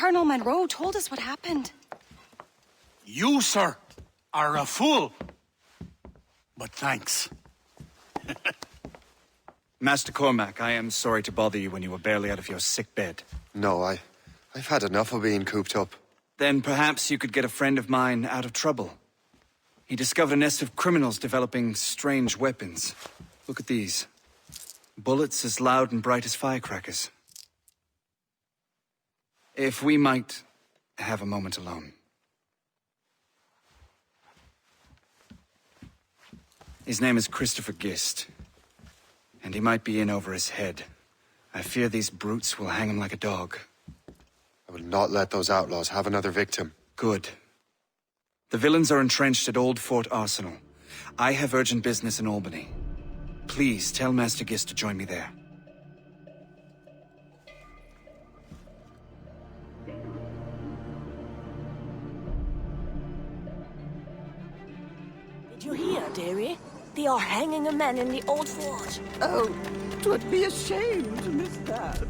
Colonel Monroe told us what happened. You, sir, are a fool. But thanks. Master Cormac, I am sorry to bother you when you were barely out of your sick bed. No, I've had enough of being cooped up. Then perhaps you could get a friend of mine out of trouble. He discovered a nest of criminals developing strange weapons. Look at these. Bullets as loud and bright as firecrackers. If we might have a moment alone. His name is Christopher Gist. And he might be in over his head. I fear these brutes will hang him like a dog. I will not let those outlaws have another victim. Good. The villains are entrenched at Old Fort Arsenal. I have urgent business in Albany. Please tell Master Gist to join me there. Did you hear, dearie? They are hanging a man in the old fort. Oh, 'twould be a shame to miss that.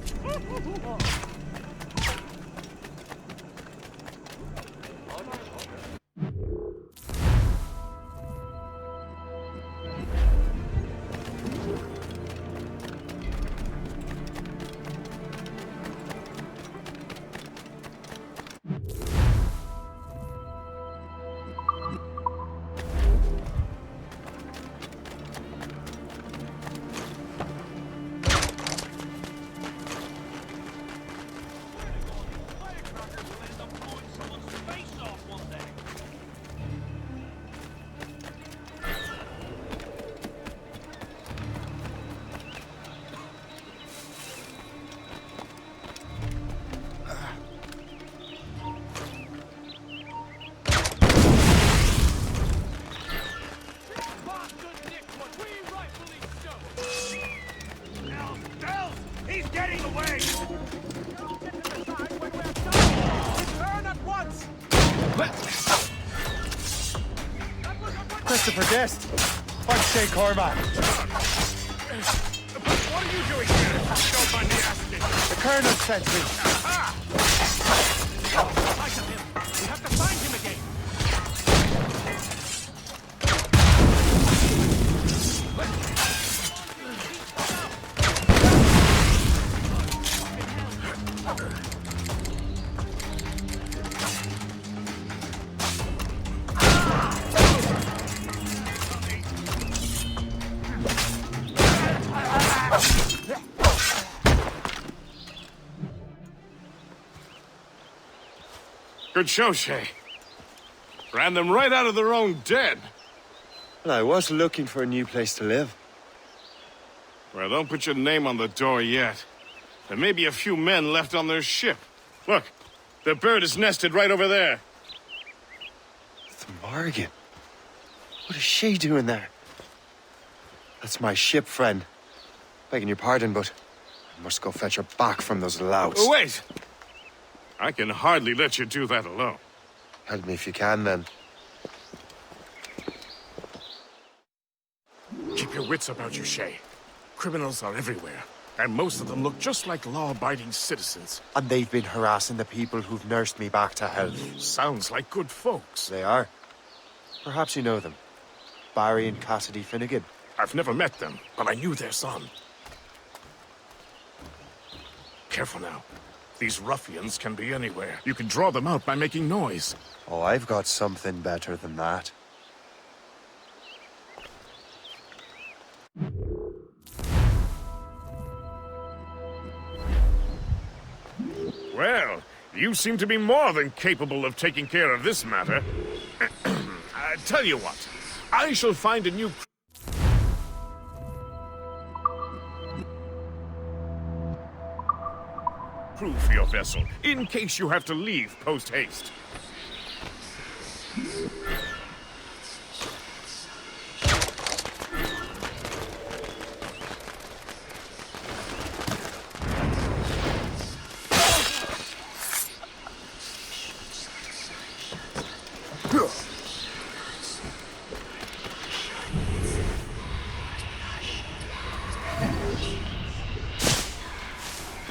Christopher Gist. I'm Shay Cormac. What are you doing here? Don't mind me asking. The Colonel sent me. Aha! Sight of him. We have to find him again. Good show, Shay. Ran them right out of their own den. Well, I was looking for a new place to live. Well, don't put your name on the door yet. There may be a few men left on their ship. Look, the bird is nested right over there. The Morgan. What is she doing there? That's my ship, friend. Begging your pardon, but I must go fetch her back from those louts. Oh, wait! I can hardly let you do that alone. Help me if you can, then. Keep your wits about you, Shay. Criminals are everywhere, and most of them look just like law-abiding citizens. And they've been harassing the people who've nursed me back to health. Sounds like good folks. They are. Perhaps you know them. Barry and Cassidy Finnegan. I've never met them, but I knew their son. Careful now. These ruffians can be anywhere. You can draw them out by making noise. Oh, I've got something better than that. Well, you seem to be more than capable of taking care of this matter. I tell you what, I shall find a new crew for your vessel, in case you have to leave post-haste.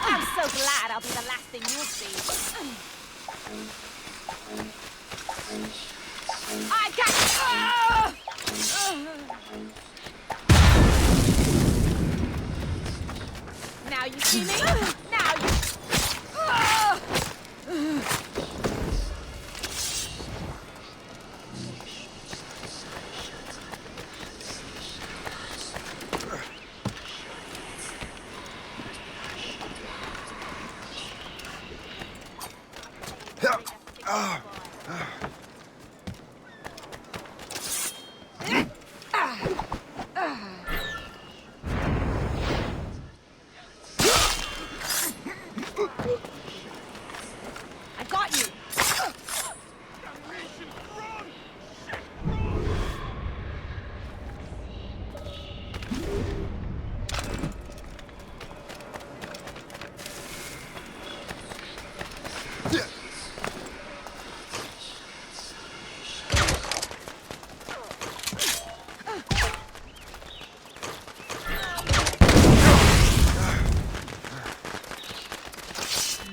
I'm so glad I'll be the last thing you'll see. see me? Now you... I got you.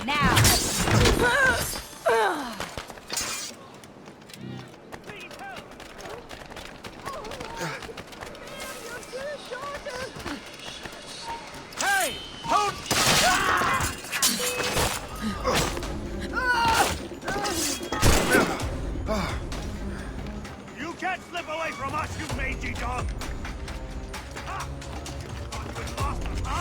Now. Hey! Hold! You can't slip away from us, you mangy dog! Ah! You thought you had lost us, huh?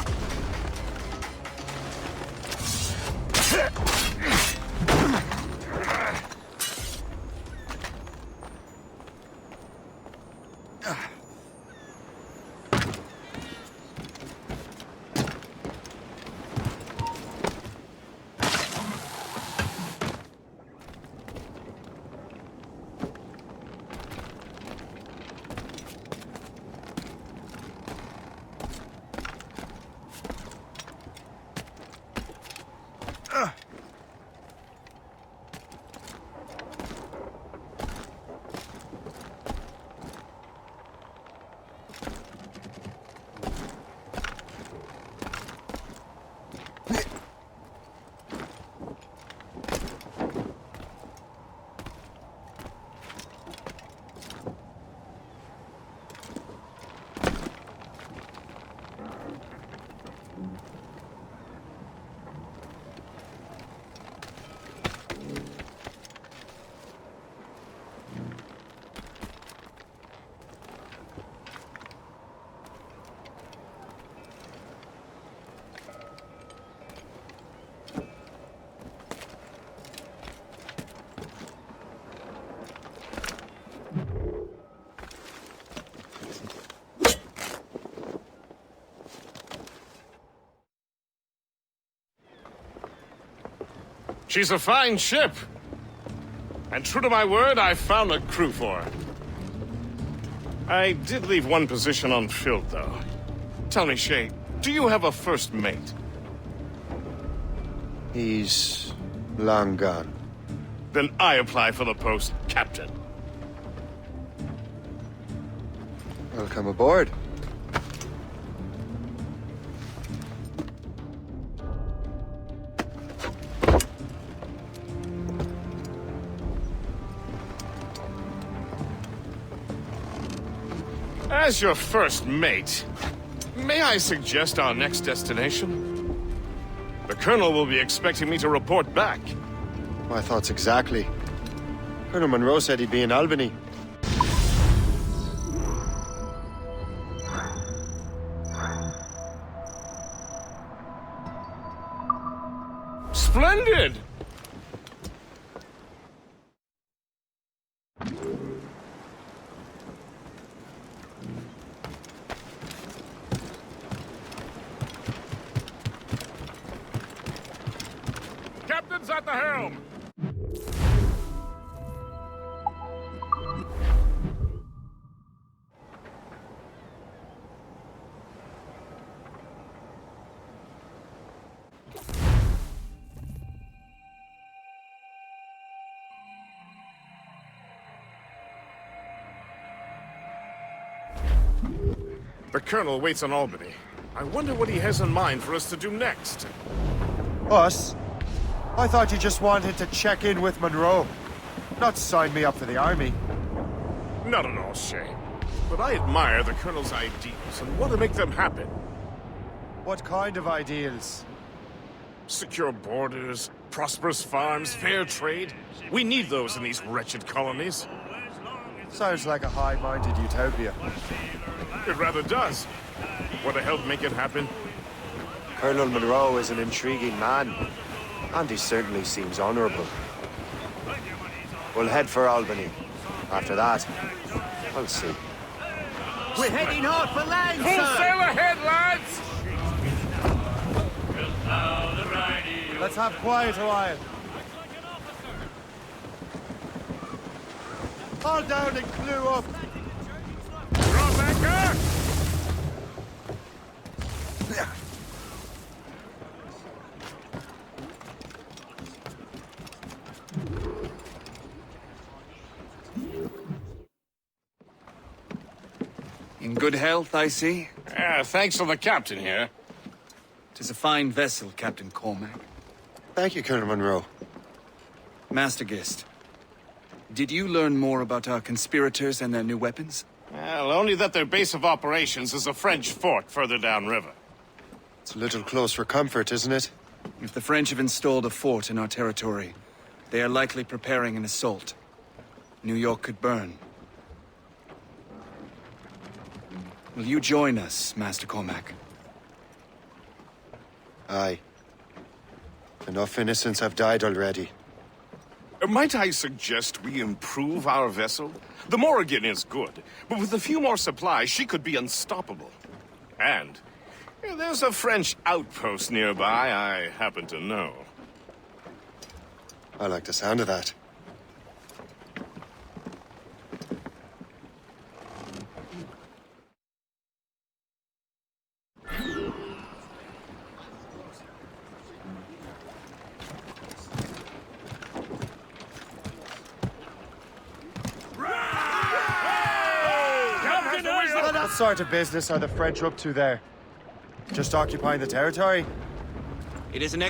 She's a fine ship. And true to my word, I found a crew for her. I did leave one position unfilled, though. Tell me, Shay, do you have a first mate? He's long gone. Then I apply for the post, Captain. Welcome aboard. As your first mate, may I suggest our next destination? The Colonel will be expecting me to report back. My thoughts exactly. Colonel Monroe said he'd be in Albany. Splendid! Captain's at the helm! The Colonel waits on Albany. I wonder what he has in mind for us to do next. Us? I thought you just wanted to check in with Monroe, not sign me up for the army. Not at all, Shay. But I admire the Colonel's ideals and want to make them happen. What kind of ideals? Secure borders, prosperous farms, fair trade. We need those in these wretched colonies. Sounds like a high-minded utopia. It rather does. Want to help make it happen? Colonel Monroe is an intriguing man, and he certainly seems honorable. We'll head for Albany. After that, I'll see. We're heading hard for land, Full sir! sail ahead, lads! Let's have quiet a while. All down and clue up. Drop anchor! In good health, I see. Thanks to the captain here. 'Tis a fine vessel, Captain Cormac. Thank you, Colonel Monroe. Master Gist, did you learn more about our conspirators and their new weapons? Well, only that their base of operations is a French fort further downriver. It's a little close for comfort, isn't it? If the French have installed a fort in our territory, they are likely preparing an assault. New York could burn. Will you join us, Master Cormac? Aye. Enough innocents have died already. Might I suggest we improve our vessel? The Morrigan is good, but with a few more supplies, she could be unstoppable. And there's a French outpost nearby I happen to know. I like the sound of that. What sort of business are the French up to there? Just occupying the territory? It is an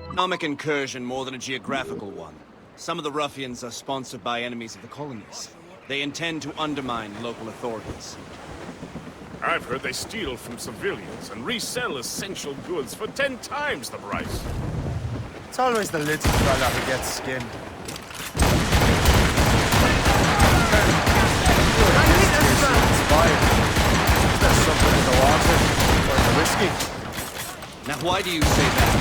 economic incursion more than a geographical one. Some of the ruffians are sponsored by enemies of the colonies. They intend to undermine local authorities. I've heard they steal from civilians and resell essential goods for 10 times the price. It's always the little fella who gets skinned. There's something in the water, or in the whiskey. Now, why do you say that?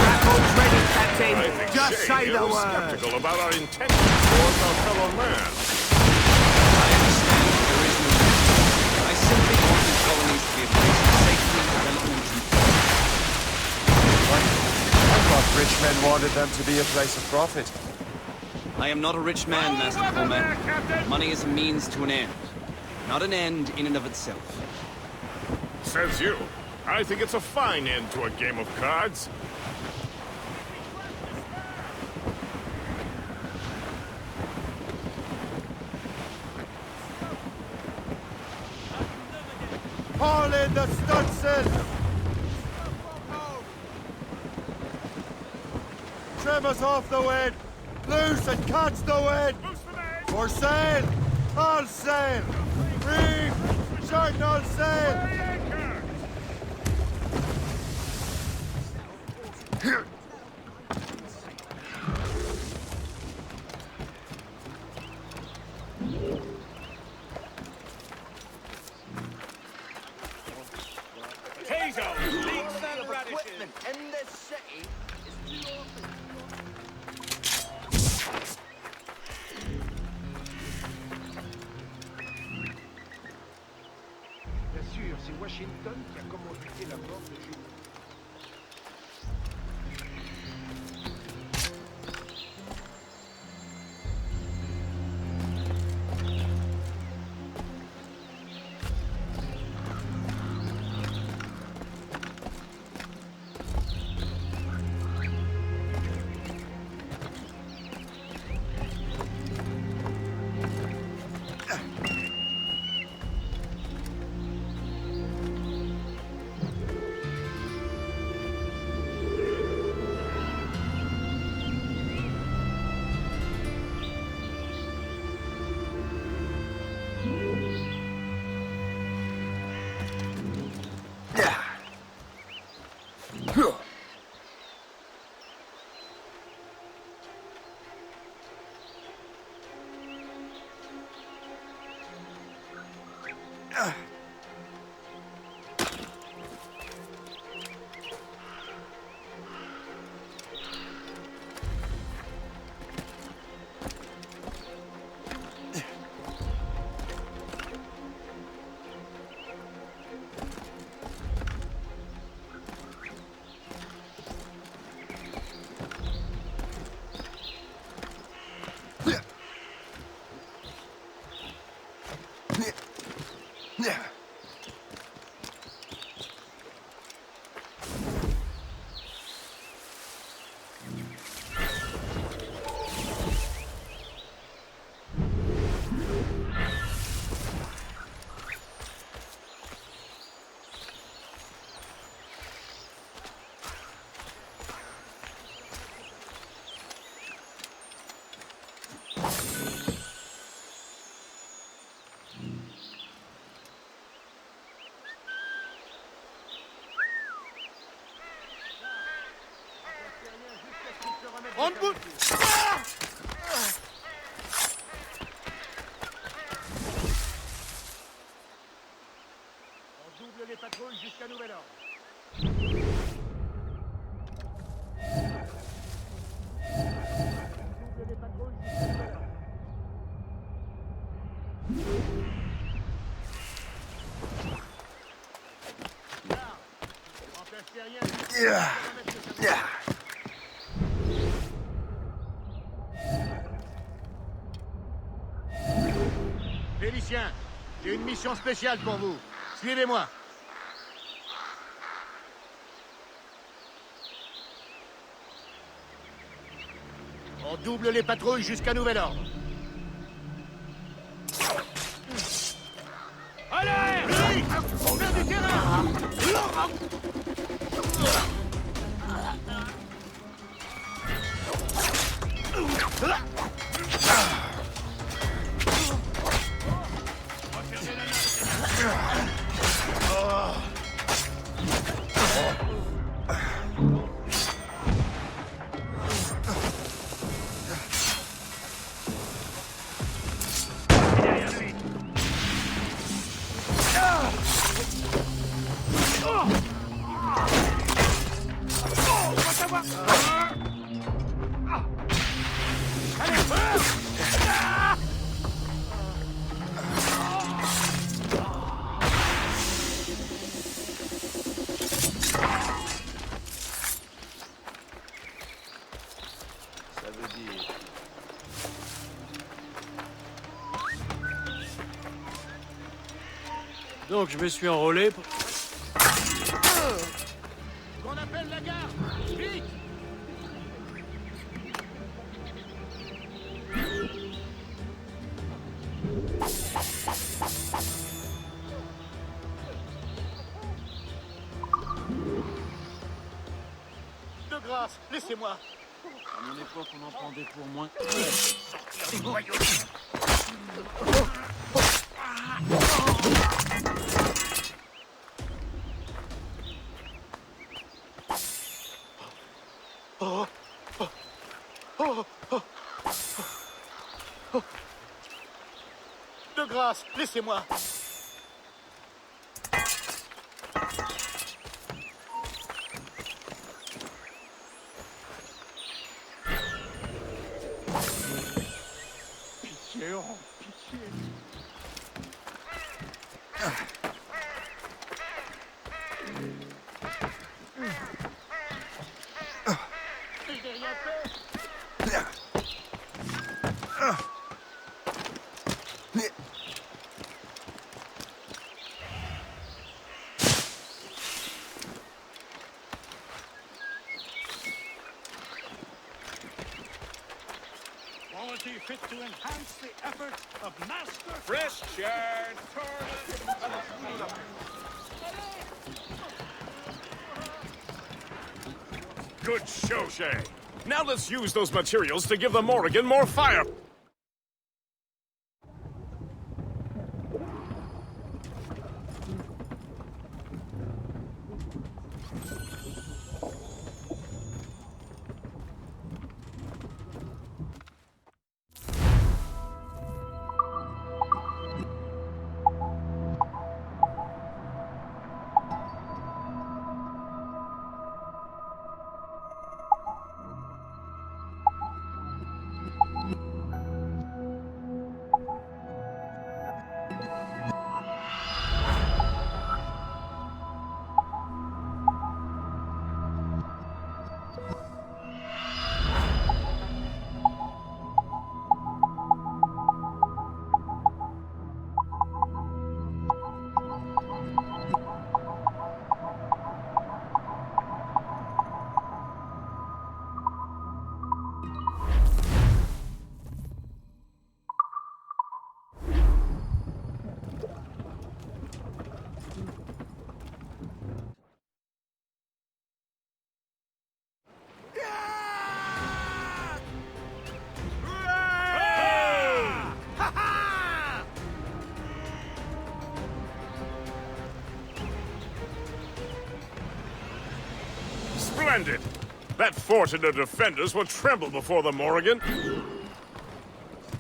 Apple's ready, Captain! I think Just Shay say here the was word! skeptical about our intentions towards our fellow man. I understand there is no reason. I simply want the colonies to be a place of safety, development, and I thought rich men wanted them to be a place of profit. I am not a rich man, Master Cormac. Money is a means to an end, not an end in and of itself. Says you. I think it's a fine end to a game of cards. Haul in the stunsail! Trim us off the wind! Loose and catch the wind! For sail! All sail! Reef! Shorten all sail! In this city is Bien sûr, c'est Washington qui a commandité la mort de Jules. On bout. On double les patrouilles jusqu'à nouvel ordre. Félicien, j'ai une mission spéciale pour vous. Suivez-moi. On double les patrouilles jusqu'à nouvel ordre. Allez! Oui! On vient du terrain! Donc je me suis enrôlé pour... Qu'on appelle la garde! Vite! De grâce, laissez-moi! À mon époque, on en prendait pour moins. De grâce, laissez-moi! Pitié, oh, pitié! J'ai rien fait! Quality fit to enhance the efforts of Master Richard! Good show, Shay. Now let's use those materials to give the Morrigan more fire. Splendid! That fort and the defenders will tremble before the Morrigan.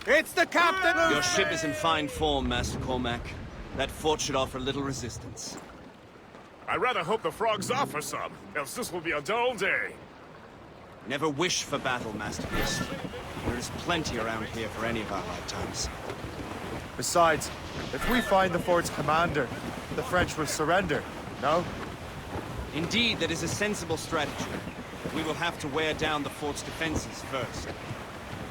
It's the captain! Your ship is in fine form, Master Cormac. That fort should offer little resistance. I rather hope the frogs offer some, else this will be a dull day. Never wish for battle, Masterpiece. There is plenty around here for any of our lifetimes. Besides, if we find the fort's commander, the French will surrender, no? Indeed, that is a sensible strategy. But we will have to wear down the fort's defenses first.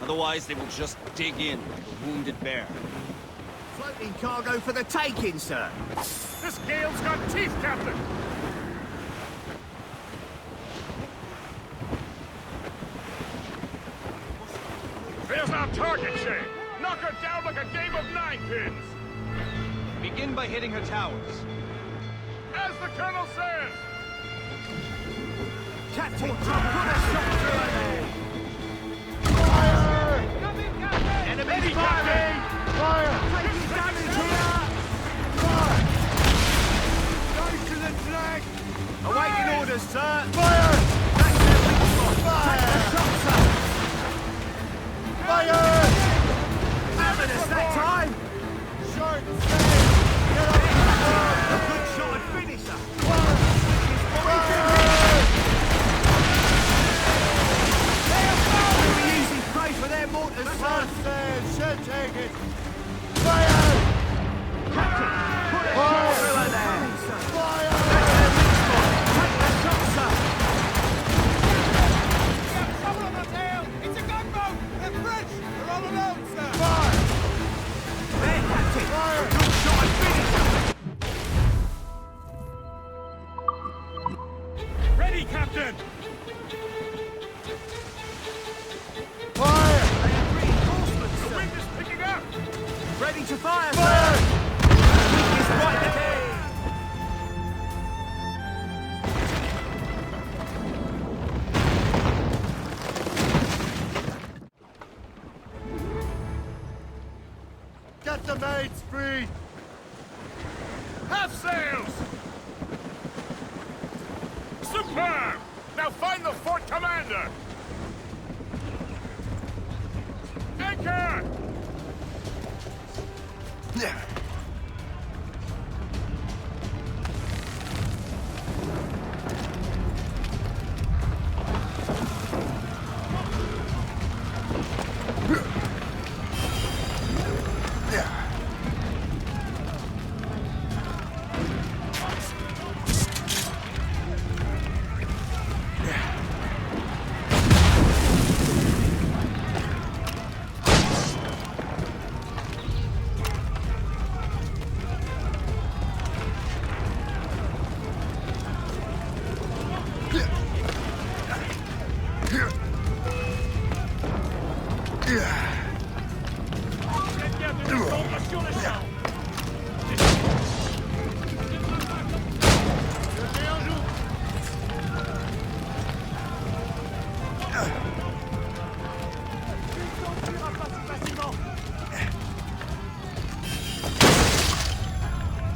Otherwise, they will just dig in like a wounded bear. Floating cargo for the taking, sir. This gale's got teeth, Captain! There's our target, Shay! Knock her down like a game of ninepins! Begin by hitting her towers. As the Colonel says! Captain, put a shot through her. Enemy firing! Fire! Taking damage here! Go to the flag! Awaiting orders, sir! Fire! That's their weak spot! Take the shot, sir! Fire! Amidst that time! Short stand! Get up! A good shot and finisher! They'll be easy prey for their mortars, sir! Should take it! Fire! Captain, put a shot through her there! Fire! That's their weak spot! Take the shot, sir! It's a gunboat! They're French! They're all alone, sir! Fire! There, Captain! A good shot and finisher! Ready, Captain! Fire! They have reinforcements, The sir! wind is picking up! Ready to fire, sir! Fire! Wind is right ahead! Get the mates free! Half sails! Superb! Now find the fort commander! Anchor!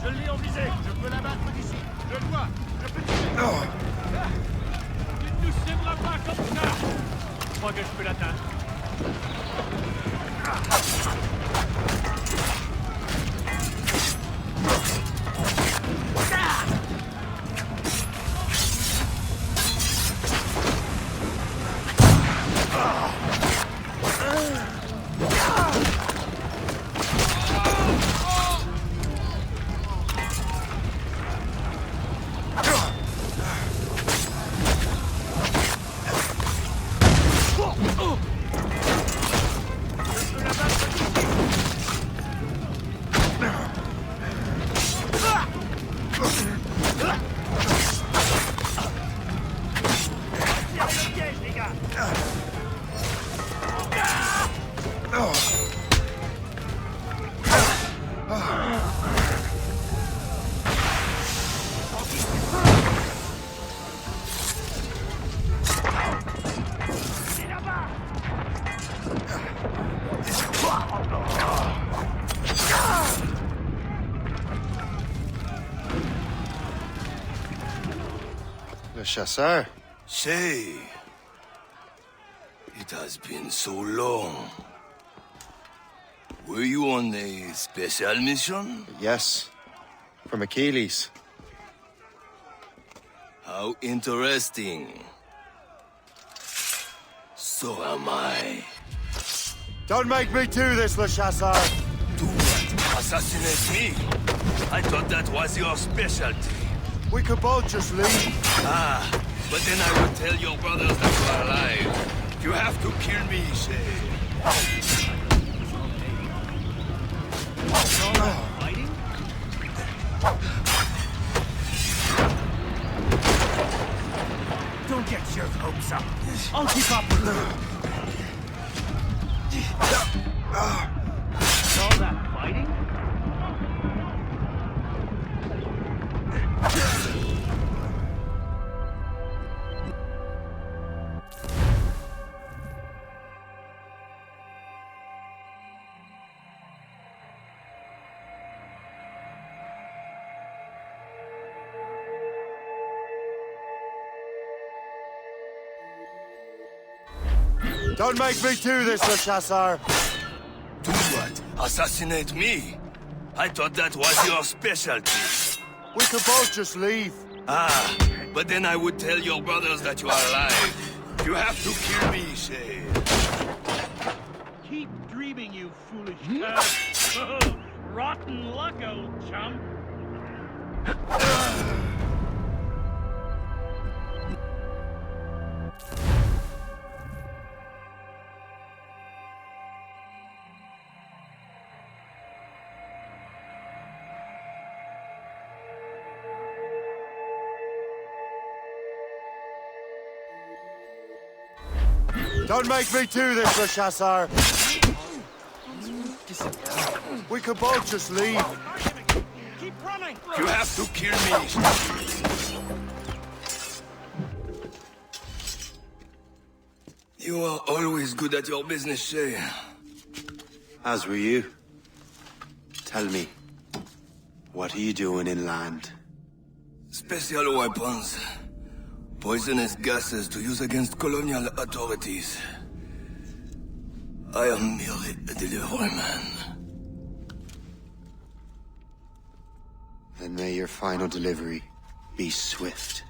Je l'ai en visée! Je peux l'abattre d'ici! Je le vois! Je peux tirer! Il ne nous sèmera pas comme ça. Je crois que je peux l'atteindre. Le chasseur? See, has been so long. Were you on a special mission? Yes. From Achilles. How interesting. So am I. Don't make me do this, Le Chasseur! Do what? Assassinate me? I thought that was your specialty. We could both just leave. Ah, but then I would tell your brothers that you are alive. You have to kill me, Shay. Fighting? Don't get your hopes up. I'll keep up with them. All that fighting? Don't make me do this, Le Chasseur! Do what? Assassinate me? I thought that was your specialty. We could both just leave. Ah, but then I would tell your brothers that you are alive. You have to kill me, Shay. Keep dreaming, you foolish cur. Rotten luck, old chump. Don't make me do this, Le Chasseur! We could both just leave. Keep running! You have to kill me. You are always good at your business, Shay. As were you. Tell me, what are you doing inland? Special weapons. Poisonous gases to use against colonial authorities. I am merely a delivery man. Then may your final delivery be swift.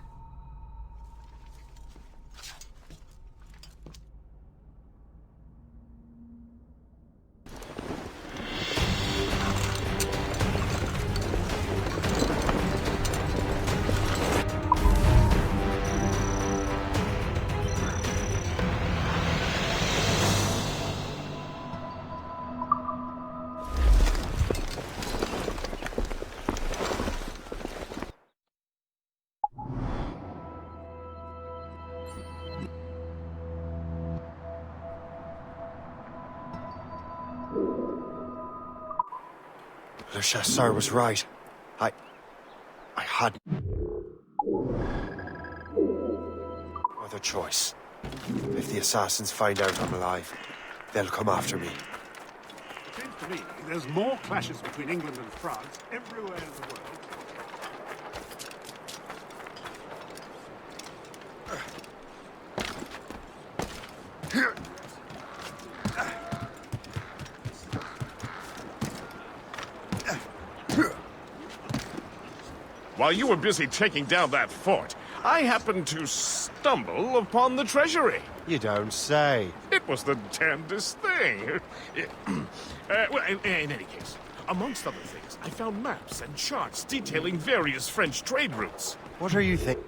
Le Chasseur was right. I had no other choice. If the assassins find out I'm alive, they'll come after me. It seems to me there's more clashes between England and France everywhere in the world. While you were busy taking down that fort, I happened to stumble upon the treasury. You don't say. It was the damnedest thing. Well, in any case, amongst other things, I found maps and charts detailing various French trade routes. What are you thinking?